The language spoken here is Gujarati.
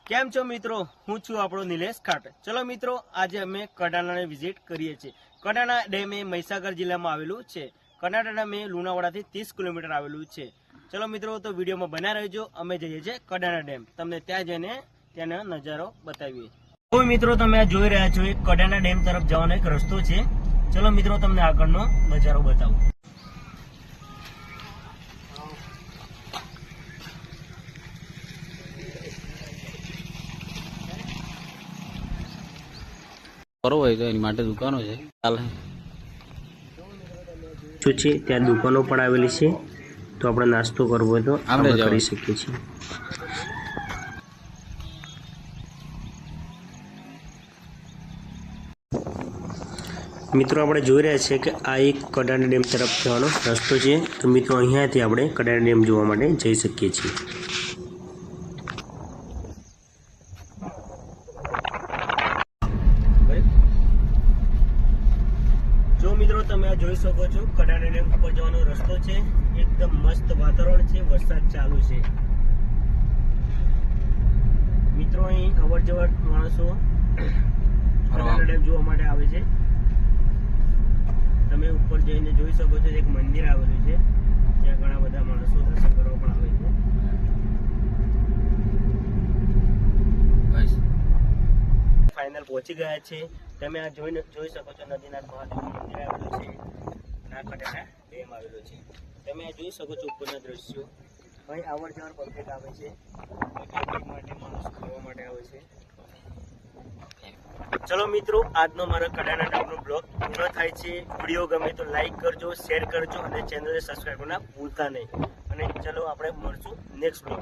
કેમ છો મિત્રો, હું છું આપણો નિલેશ ખાટ। ચલો મિત્રો, આજે અમે કડાણાને વિઝિટ કરીએ છીએ। કડાણા ડેમ એ મહીસાગર જિલ્લામાં આવેલું છે। કડાણા ડેમ એ લુણાવાડાથી 30 કિલોમીટર આવેલું છે। ચલો મિત્રો, તો વિડીયોમાં બના રહેજો। અમે જઈએ છીએ કડાણા ડેમ, તમને ત્યાં જઈને ત્યાંનો નજારો બતાવીએ। તો મિત્રો, તમે આ જોઈ રહ્યા છો એ કડાણા ડેમ તરફ જવાનો એક રસ્તો છે। ચલો મિત્રો, તમને આગળનો નજારો બતાવું। કરો હોય તો એની માટે દુકાનો છે ચાલે શું છે ત્યાં દુકાનો પણ આવેલી છે, તો આપણે નાસ્તો કરવો હોય તો આપણે કરી શકીએ છીએ। મિત્રો, આપણે જોઈ રહ્યા છીએ કે આ એક કડાણા ડેમ તરફ જવાનો રસ્તો છે। તો મિત્રો, અહીંયાથી આપણે કડાણા ડેમ જોવા માટે જઈ શકીએ છીએ। જો મિત્રો, તમે આ જોઈ શકો છો કડાણા ડેમ ઉપર જવાનો રસ્તો છે। એકદમ મસ્ત વાતાવરણ છે, વરસાદ ચાલુ છે। મિત્રો, અહીં અવર જવર માણસો કડાણા ડેમ જોવા માટે આવે છે। તમે ઉપર જઈને જોઈ શકો છો એક મંદિર આવેલું છે, ત્યાં ઘણા બધા માણસો દર્શન કરવા પણ આવે છે। ફાઇનલ પહોંચી ગયા છે। તમે આ જોઈ શકો છો નદીનાથ મહાદેવનું મંદિર આવેલું છે, ના કડાણા ડેમ આવેલો છે। તમે આ જોઈ શકો છો ઉપરના દ્રશ્યો। અહીં આવર જવર પબ્લિક આવે છે, પિકનિક માટે માણસો ખાવા માટે આવે છે। ચલો મિત્રો, આજનો મારો કડાણા ડેમનો બ્લોગ પૂરો થાય છે। વિડીયો ગમે તો લાઈક કરજો, શેર કરજો અને ચેનલને સબસ્ક્રાઈબ કરવાના ભૂલતા નહીં। અને ચલો, આપણે મળશું નેક્સ્ટ બ્લોગ।